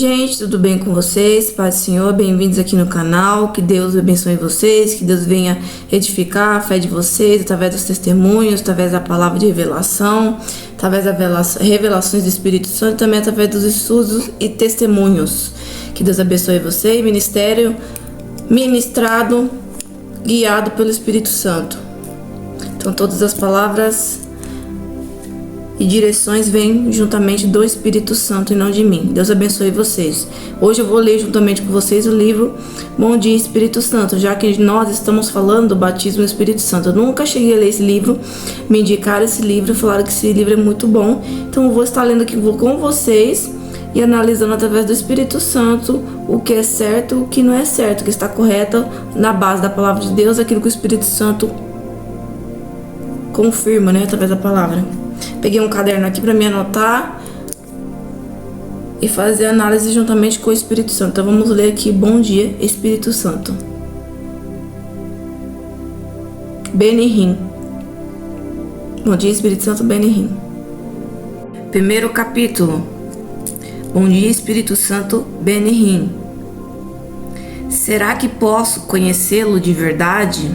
Gente, tudo bem com vocês? Paz do Senhor, bem-vindos aqui no canal. Que Deus abençoe vocês, que Deus venha edificar a fé de vocês através dos testemunhos, através da palavra de revelação, através das revelações do Espírito Santo, também através dos estudos e testemunhos. Que Deus abençoe você, ministério ministrado, guiado pelo Espírito Santo. Então todas as palavras e direções vêm juntamente do Espírito Santo e não de mim. Deus abençoe vocês. Hoje eu vou ler juntamente com vocês o livro Bom Dia Espírito Santo, já que nós estamos falando do batismo no Espírito Santo. Eu nunca cheguei a ler esse livro, me indicaram esse livro, falaram que esse livro é muito bom. Então eu vou estar lendo aqui com vocês e analisando através do Espírito Santo o que é certo, o que não é certo, o que está correto na base da palavra de Deus, aquilo que o Espírito Santo confirma, através da palavra. Peguei um caderno aqui para me anotar e fazer análise juntamente com o Espírito Santo. Então vamos ler aqui Bom Dia Espírito Santo. Benihim. Bom Dia Espírito Santo, Benihim. Primeiro capítulo. Bom Dia Espírito Santo, Benihim. Será que posso conhecê-lo de verdade?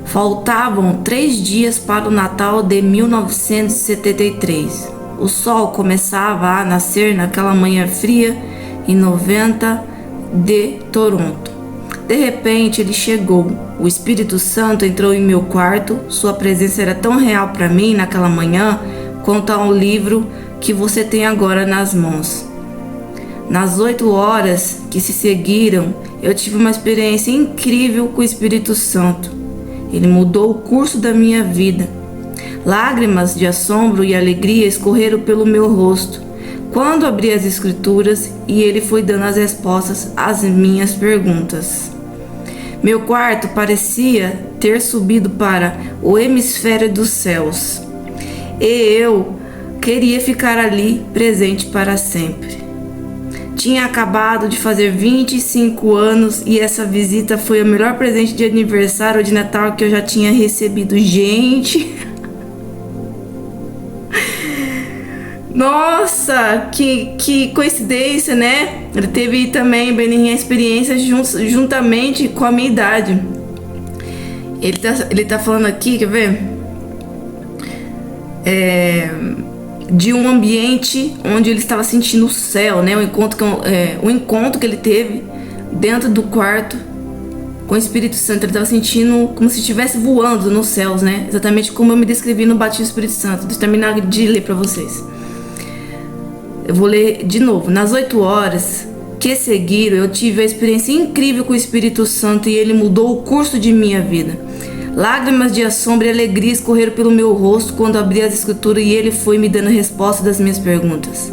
Faltavam 3 dias para o Natal de 1973. O sol começava a nascer naquela manhã fria em 90 de Toronto. De repente ele chegou. O Espírito Santo entrou em meu quarto. Sua presença era tão real para mim naquela manhã quanto ao livro que você tem agora nas mãos. Nas 8 horas que se seguiram, eu tive uma experiência incrível com o Espírito Santo. Ele mudou o curso da minha vida. Lágrimas de assombro e alegria escorreram pelo meu rosto quando abri as escrituras e ele foi dando as respostas às minhas perguntas. Meu quarto parecia ter subido para o hemisfério dos céus e eu queria ficar ali presente para sempre. Tinha acabado de fazer 25 anos e essa visita foi o melhor presente de aniversário de Natal que eu já tinha recebido. Gente! Nossa, que coincidência, né? Ele teve também, Benihim, a experiência juntamente com a minha idade. Ele tá falando aqui, quer ver? De um ambiente onde ele estava sentindo o céu, o encontro que ele teve dentro do quarto com o Espírito Santo. Ele estava sentindo como se estivesse voando nos céus, exatamente como eu me descrevi no batismo do Espírito Santo. Deixa eu terminar de ler para vocês. Eu vou ler de novo. Nas 8 horas que seguiram, eu tive a experiência incrível com o Espírito Santo e ele mudou o curso de minha vida. Lágrimas de assombro e alegria escorreram pelo meu rosto quando abri as escrituras e ele foi me dando a resposta das minhas perguntas.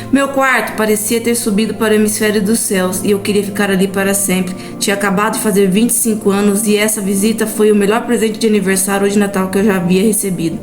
Meu quarto parecia ter subido para o hemisfério dos céus e eu queria ficar ali para sempre. Tinha acabado de fazer 25 anos e essa visita foi o melhor presente de aniversário ou de Natal que eu já havia recebido.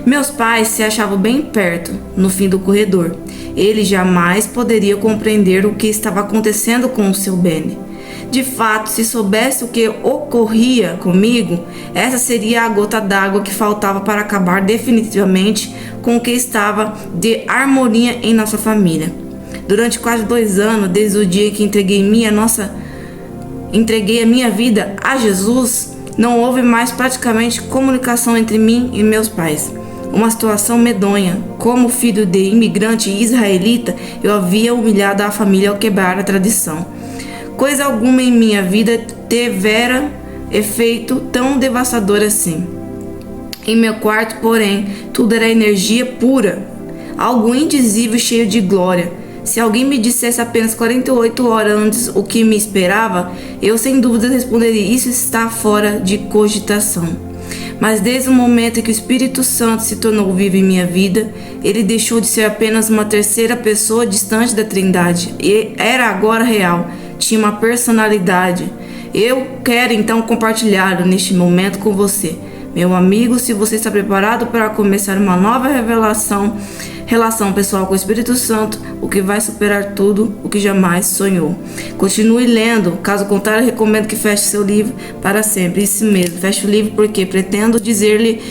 Meus pais se achavam bem perto, no fim do corredor. Eles jamais poderiam compreender o que estava acontecendo com o seu Benny. De fato, se soubesse o que ocorria comigo, essa seria a gota d'água que faltava para acabar definitivamente com o que estava de harmonia em nossa família. Durante quase 2 anos, desde o dia que entreguei a minha vida a Jesus, não houve mais praticamente comunicação entre mim e meus pais. Uma situação medonha. Como filho de imigrante israelita, eu havia humilhado a família ao quebrar a tradição. Coisa alguma em minha vida tivera efeito tão devastador assim. Em meu quarto, porém, tudo era energia pura, algo indizível cheio de glória. Se alguém me dissesse apenas 48 horas antes o que me esperava, eu sem dúvida responderia: isso está fora de cogitação. Mas desde o momento em que o Espírito Santo se tornou vivo em minha vida, ele deixou de ser apenas uma terceira pessoa distante da Trindade e era agora real. Tinha uma personalidade. Eu quero então compartilhá-lo neste momento com você. Meu amigo, se você está preparado para começar uma nova relação pessoal com o Espírito Santo, o que vai superar tudo o que jamais sonhou. Continue lendo, caso contrário, recomendo que feche seu livro para sempre. Isso mesmo, feche o livro porque pretendo dizer-lhe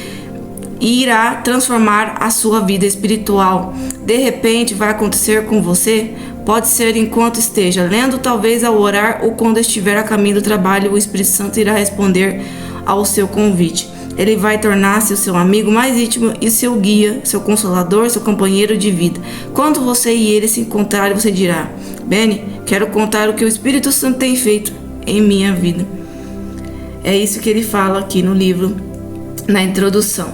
e irá transformar a sua vida espiritual. De repente vai acontecer com você. Pode ser enquanto esteja lendo, talvez ao orar ou quando estiver a caminho do trabalho, o Espírito Santo irá responder ao seu convite. Ele vai tornar-se o seu amigo mais íntimo e seu guia, seu consolador, seu companheiro de vida. Quando você e ele se encontrarem, você dirá: Benny, quero contar o que o Espírito Santo tem feito em minha vida. É isso que ele fala aqui no livro, na introdução.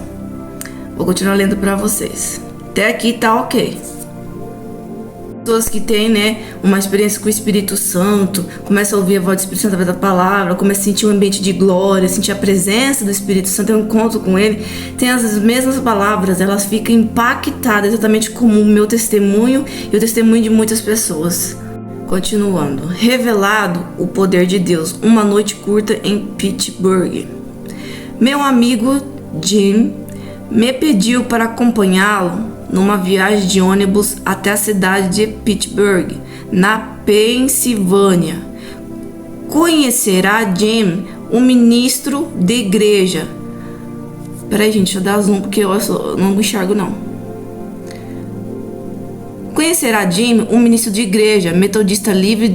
Vou continuar lendo para vocês. Até aqui tá ok. Pessoas que têm, uma experiência com o Espírito Santo, começam a ouvir a voz do Espírito Santo através da palavra, começam a sentir um ambiente de glória, sentir a presença do Espírito Santo, ter um encontro com ele, tem as mesmas palavras, elas ficam impactadas, exatamente como o meu testemunho e o testemunho de muitas pessoas. Continuando. Revelado o poder de Deus, uma noite curta em Pittsburgh. Meu amigo Jim me pediu para acompanhá-lo numa viagem de ônibus até a cidade de Pittsburgh, na Pensilvânia. Conhecerá Jim, um ministro de igreja. Peraí, gente, deixa eu dar zoom porque eu não enxergo não. Conhecerá Jim, um ministro de igreja metodista livre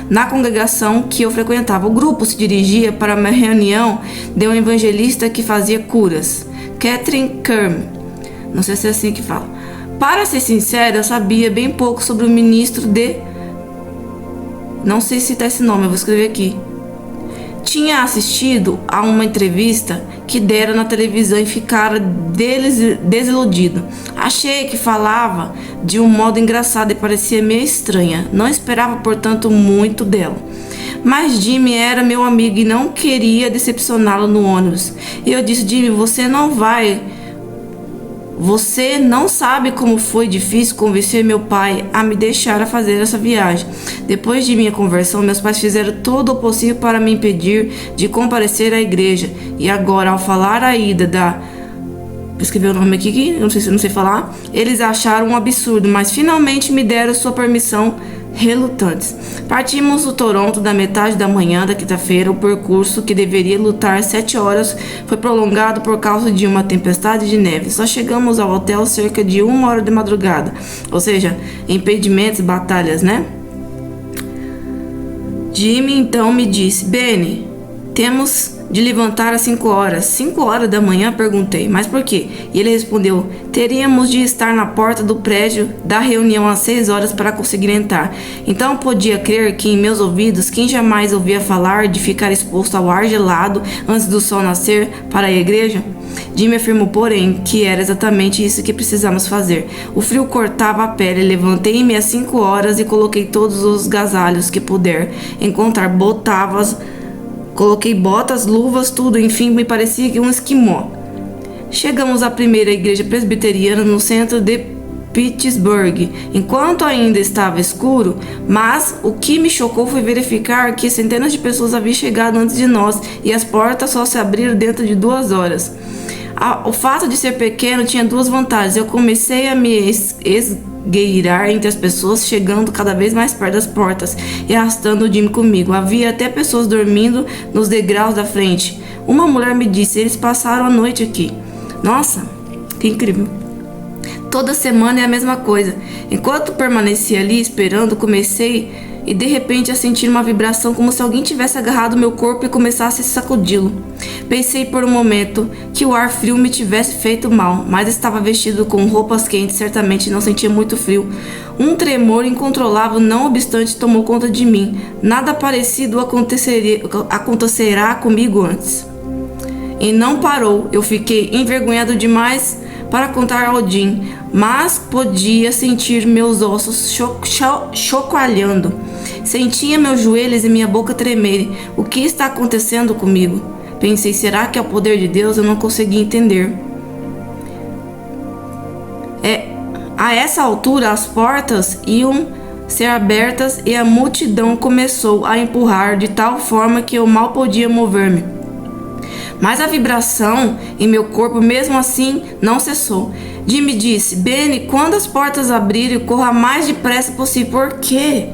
na congregação que eu frequentava. O grupo se dirigia para uma reunião de um evangelista que fazia curas, Catherine Kerm. Não sei se é assim que fala. Para ser sincero, eu sabia bem pouco sobre o ministro de... Não sei citar esse nome, eu vou escrever aqui. Tinha assistido a uma entrevista que deram na televisão e ficara desiludido. Achei que falava de um modo engraçado e parecia meio estranha. Não esperava, portanto, muito dela. Mas Jimmy era meu amigo e não queria decepcioná-lo no ônibus. E eu disse: Jimmy, você não sabe como foi difícil convencer meu pai a me deixar a fazer essa viagem. Depois de minha conversão, meus pais fizeram todo o possível para me impedir de comparecer à igreja. E agora, ao falar a ida vou escrever o nome aqui que não sei falar. Eles acharam um absurdo, mas finalmente me deram sua permissão, relutantes. Partimos do Toronto da metade da manhã da quinta-feira. O percurso, que deveria lutar 7 horas, foi prolongado por causa de uma tempestade de neve. Só chegamos ao hotel cerca de 1 hora de madrugada. Ou seja, impedimentos, batalhas, Jimmy então me disse: Benny, temos de levantar às 5 horas. 5 horas da manhã? Perguntei. Mas por quê? E ele respondeu: teríamos de estar na porta do prédio da reunião às 6 horas para conseguir entrar. Então podia crer que em meus ouvidos, quem jamais ouvia falar de ficar exposto ao ar gelado antes do sol nascer para a igreja? Jimmy afirmou, porém, que era exatamente isso que precisamos fazer. O frio cortava a pele. Levantei-me às 5 horas e coloquei todos os agasalhos que puder encontrar. Coloquei botas, luvas, tudo, enfim, me parecia que um esquimó. Chegamos à primeira igreja presbiteriana no centro de Pittsburgh, enquanto ainda estava escuro, mas o que me chocou foi verificar que centenas de pessoas haviam chegado antes de nós e as portas só se abriram dentro de 2 horas. O fato de ser pequeno tinha 2 vantagens. Eu comecei a me esgueirar entre as pessoas, chegando cada vez mais perto das portas e arrastando o Jimmy comigo. Havia até pessoas dormindo nos degraus da frente. Uma mulher me disse: eles passaram a noite aqui. Nossa, que incrível. Toda semana é a mesma coisa. Enquanto permaneci ali esperando, comecei e de repente a sentir uma vibração como se alguém tivesse agarrado meu corpo e começasse a sacudi-lo. Pensei por um momento que o ar frio me tivesse feito mal, mas estava vestido com roupas quentes, certamente não sentia muito frio. Um tremor incontrolável, não obstante, tomou conta de mim. Nada parecido acontecerá comigo antes. E não parou. Eu fiquei envergonhado demais para contar ao Jim, mas podia sentir meus ossos chacoalhando. Sentia meus joelhos e minha boca tremerem. O que está acontecendo comigo? Pensei, será que é o poder de Deus? Eu não consegui entender. A essa altura, as portas iam ser abertas e a multidão começou a empurrar de tal forma que eu mal podia mover-me. Mas a vibração em meu corpo, mesmo assim, não cessou. Jimmy disse: Benny, quando as portas abrirem, corra mais depressa possível. Por quê?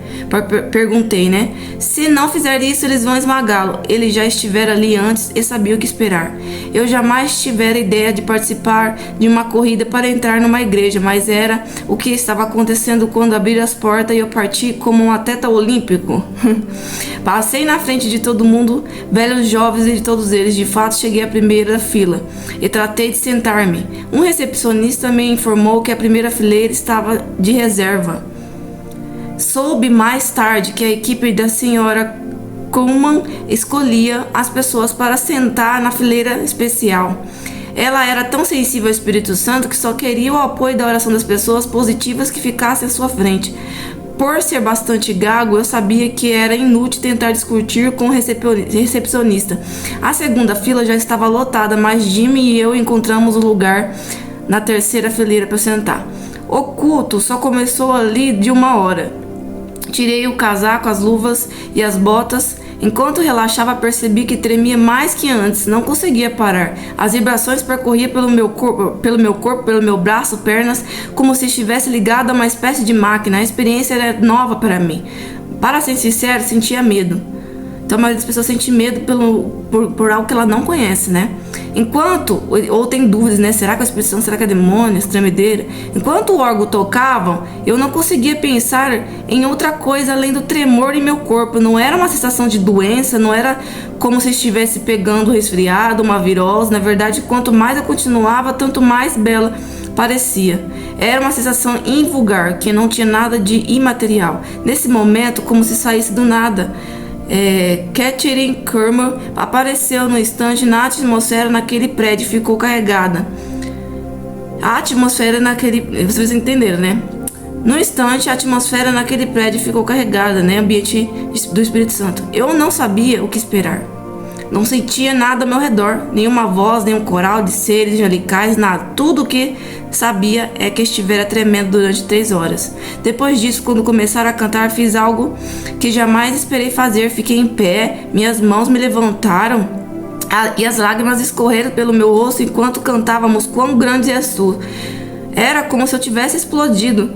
Perguntei, né? Se não fizer isso, eles vão esmagá-lo. Ele já estivera ali antes e sabia o que esperar. Eu jamais tivera ideia de participar de uma corrida para entrar numa igreja, mas era o que estava acontecendo quando abriram as portas e eu parti como um atleta olímpico. Passei na frente de todo mundo, velhos, jovens e de todos eles. De fato, cheguei à primeira fila e tratei de sentar-me. Um recepcionista me informou que a primeira fileira estava de reserva. Soube mais tarde que a equipe da senhora Kuhlman escolhia as pessoas para sentar na fileira especial. Ela era tão sensível ao Espírito Santo que só queria o apoio da oração das pessoas positivas que ficassem à sua frente. Por ser bastante gago, eu sabia que era inútil tentar discutir com o recepcionista. A segunda fila já estava lotada, mas Jimmy e eu encontramos o lugar na terceira fileira para sentar. O culto só começou ali de 1 hora. Tirei o casaco, as luvas e as botas. Enquanto relaxava, percebi que tremia mais que antes. Não conseguia parar. As vibrações percorriam pelo meu corpo, pelo meu braço, pernas, como se estivesse ligado a uma espécie de máquina. A experiência era nova para mim. Para ser sincero, sentia medo. Então a maioria das pessoas sente medo por algo que ela não conhece, né? Ou tem dúvidas, né? Será que é o Espírito Santo? Será que é demônio? Tremedeira? Enquanto o órgão tocavam, eu não conseguia pensar em outra coisa além do tremor em meu corpo. Não era uma sensação de doença, não era como se estivesse pegando um resfriado, uma virose. Na verdade, quanto mais eu continuava, tanto mais bela parecia. Era uma sensação invulgar, que não tinha nada de imaterial. Nesse momento, como se saísse do nada, Catherine Kuhlman apareceu no instante na atmosfera naquele prédio, ficou carregada. A atmosfera naquele... Vocês entenderam, né? No instante, a atmosfera naquele prédio ficou carregada, né? Ambiente do Espírito Santo. Eu não sabia o que esperar. Não sentia nada ao meu redor, nenhuma voz, nenhum coral de seres angelicais, nada. Tudo o que sabia é que estivera tremendo durante 3 horas. Depois disso, quando começaram a cantar, fiz algo que jamais esperei fazer. Fiquei em pé, minhas mãos me levantaram e as lágrimas escorreram pelo meu rosto enquanto cantávamos Quão Grande És Tu. Era como se eu tivesse explodido.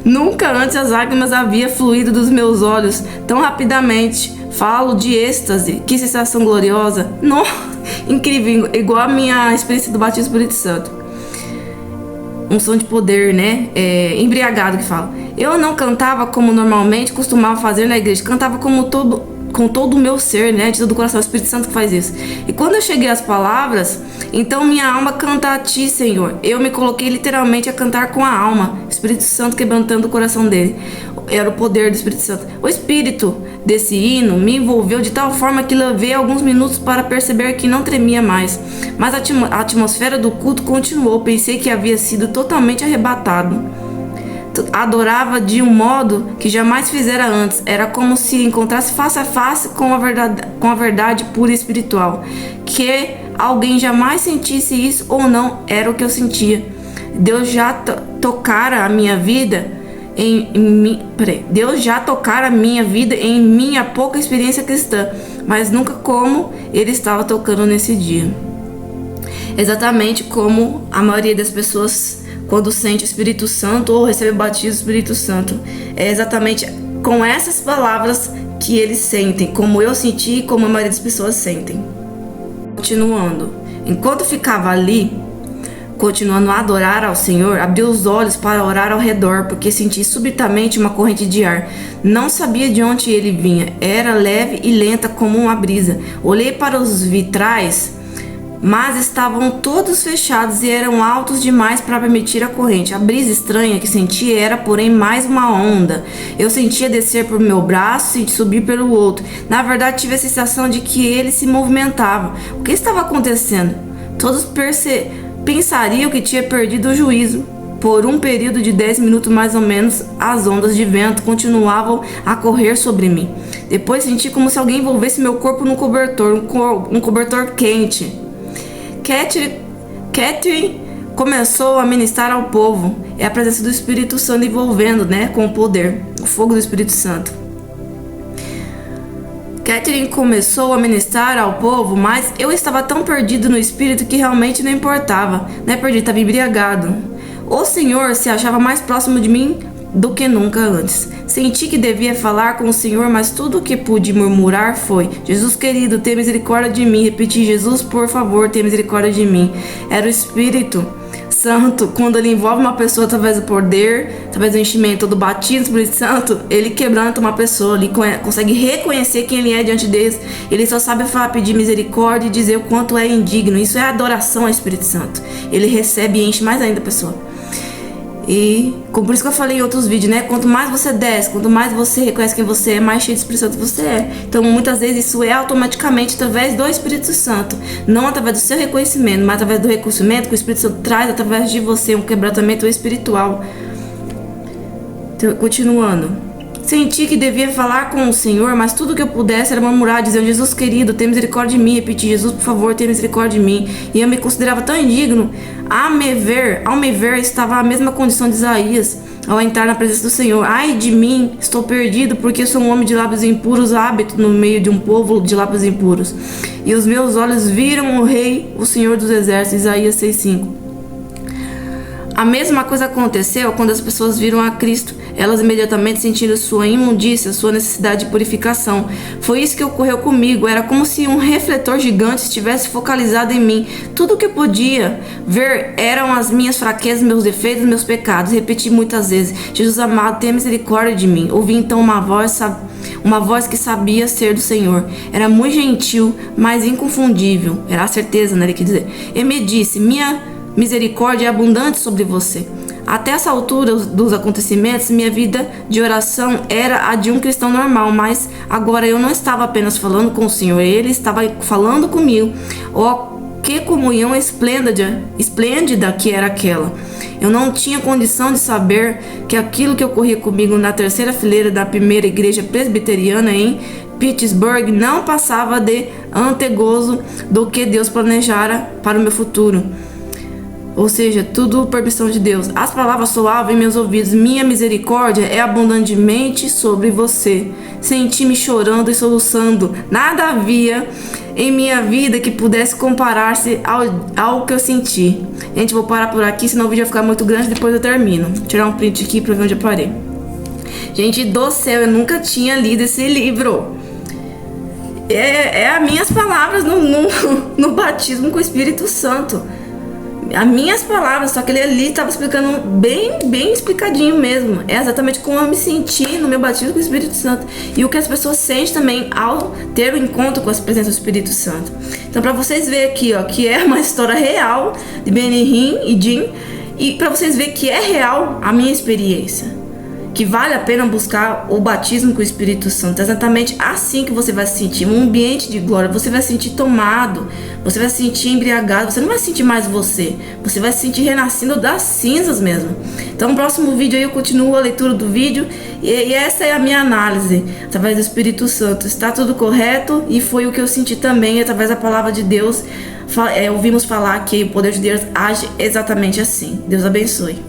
Nunca antes as lágrimas haviam fluído dos meus olhos tão rapidamente. Falo de êxtase, que sensação gloriosa. Não, incrível, igual a minha experiência do batismo do Espírito Santo. Um som de poder, né? Embriagado que fala. Eu não cantava como normalmente costumava fazer na igreja. Cantava com todo o meu ser, né? De todo o coração. O Espírito Santo que faz isso. E quando eu cheguei às palavras, então minha alma canta a ti, Senhor. Eu me coloquei literalmente a cantar com a alma. O Espírito Santo quebrantando o coração dele. Era o poder do Espírito Santo. O espírito desse hino me envolveu de tal forma que levei alguns minutos para perceber que não tremia mais. Mas a atmosfera do culto continuou. Pensei que havia sido totalmente arrebatado. Adorava de um modo que jamais fizera antes. Era como se encontrasse face a face com a verdade pura e espiritual. Que alguém jamais sentisse isso ou não, era o que eu sentia. Deus já tocara a minha vida Deus já tocara a minha vida em minha pouca experiência cristã, mas nunca como Ele estava tocando nesse dia. Exatamente como a maioria das pessoas quando sente o Espírito Santo ou recebe o batismo do Espírito Santo. É exatamente com essas palavras que eles sentem, como eu senti e como a maioria das pessoas sentem. Continuando, enquanto ficava ali, continuando a adorar ao Senhor, abri os olhos para orar ao redor, porque senti subitamente uma corrente de ar. Não sabia de onde ele vinha, era leve e lenta como uma brisa. Olhei para os vitrais, mas estavam todos fechados e eram altos demais para permitir a corrente. A brisa estranha que sentia era, porém, mais uma onda. Eu sentia descer por meu braço e subir pelo outro. Na verdade, tive a sensação de que ele se movimentava. O que estava acontecendo? Todos pensariam que tinha perdido o juízo. Por um período de 10 minutos mais ou menos, as ondas de vento continuavam a correr sobre mim. Depois senti como se alguém envolvesse meu corpo num cobertor, um cobertor quente. Catherine começou a ministrar ao povo. É a presença do Espírito Santo envolvendo, né, com o poder, o fogo do Espírito Santo. Catherine começou a ministrar ao povo, mas eu estava tão perdido no espírito que realmente não importava. Não é perdido, estava embriagado. O Senhor se achava mais próximo de mim do que nunca antes. Senti que devia falar com o Senhor, mas tudo o que pude murmurar foi: Jesus querido, tenha misericórdia de mim. Repeti: Jesus, por favor, tenha misericórdia de mim. Era o Espírito Santo, quando ele envolve uma pessoa através do poder, através do enchimento, do batismo do Espírito Santo, ele quebranta uma pessoa, ele consegue reconhecer quem ele é diante deles. Ele só sabe falar, pedir misericórdia e dizer o quanto é indigno. Isso é adoração ao Espírito Santo. Ele recebe e enche mais ainda a pessoa. E por isso que eu falei em outros vídeos, né? Quanto mais você desce, quanto mais você reconhece quem você é, mais cheio do Espírito Santo você é. Então muitas vezes isso é automaticamente através do Espírito Santo. Não através do seu reconhecimento, mas através do reconhecimento que o Espírito Santo traz através de você, um quebrantamento espiritual. Então, continuando. Senti que devia falar com o Senhor, mas tudo que eu pudesse era murmurar, dizer: Jesus querido, tenha misericórdia de mim. Repetir: Jesus, por favor, tenha misericórdia de mim. E eu me considerava tão indigno. Ao me ver, estava a mesma condição de Isaías ao entrar na presença do Senhor. Ai de mim, estou perdido, porque sou um homem de lábios impuros, hábito no meio de um povo de lábios impuros. E os meus olhos viram o Rei, o Senhor dos Exércitos. Isaías 6:5. A mesma coisa aconteceu quando as pessoas viram a Cristo. Elas imediatamente sentiram sua imundícia, sua necessidade de purificação. Foi isso que ocorreu comigo. Era como se um refletor gigante estivesse focalizado em mim. Tudo o que eu podia ver eram as minhas fraquezas, meus defeitos, meus pecados. Repeti muitas vezes: Jesus amado, tenha misericórdia de mim. Ouvi então uma voz que sabia ser do Senhor. Era muito gentil, mas inconfundível. Era a certeza, né? Ele quer dizer. E me disse: minha misericórdia é abundante sobre você. Até essa altura dos acontecimentos, minha vida de oração era a de um cristão normal, mas agora eu não estava apenas falando com o Senhor, ele estava falando comigo. Oh, que comunhão esplêndida que era aquela! Eu não tinha condição de saber que aquilo que ocorria comigo na terceira fileira da primeira igreja presbiteriana em Pittsburgh não passava de antegozo do que Deus planejara para o meu futuro. Ou seja, tudo por permissão de Deus. As palavras soavam em meus ouvidos: minha misericórdia é abundantemente sobre você. Senti-me chorando e soluçando. Nada havia em minha vida que pudesse comparar-se ao que eu senti. Gente, vou parar por aqui, senão o vídeo vai ficar muito grande, depois eu termino. Vou tirar um print aqui pra ver onde eu parei. Gente do céu, eu nunca tinha lido esse livro. É as minhas palavras no batismo com o Espírito Santo. As minhas palavras, só que ele ali estava explicando bem explicadinho mesmo. É exatamente como eu me senti no meu batismo com o Espírito Santo. E o que as pessoas sentem também ao ter o encontro com a presença do Espírito Santo. Então, para vocês verem aqui, ó, que é uma história real de Benny Hinn e Jim. E para vocês verem que é real a minha experiência. Que vale a pena buscar o batismo com o Espírito Santo. É exatamente assim que você vai se sentir. Um ambiente de glória. Você vai se sentir tomado. Você vai se sentir embriagado. Você não vai sentir mais você. Você vai se sentir renascendo das cinzas mesmo. Então no próximo vídeo aí eu continuo a leitura do vídeo. E essa é a minha análise através do Espírito Santo. Está tudo correto? E foi o que eu senti também através da palavra de Deus. Ouvimos falar que o poder de Deus age exatamente assim. Deus abençoe.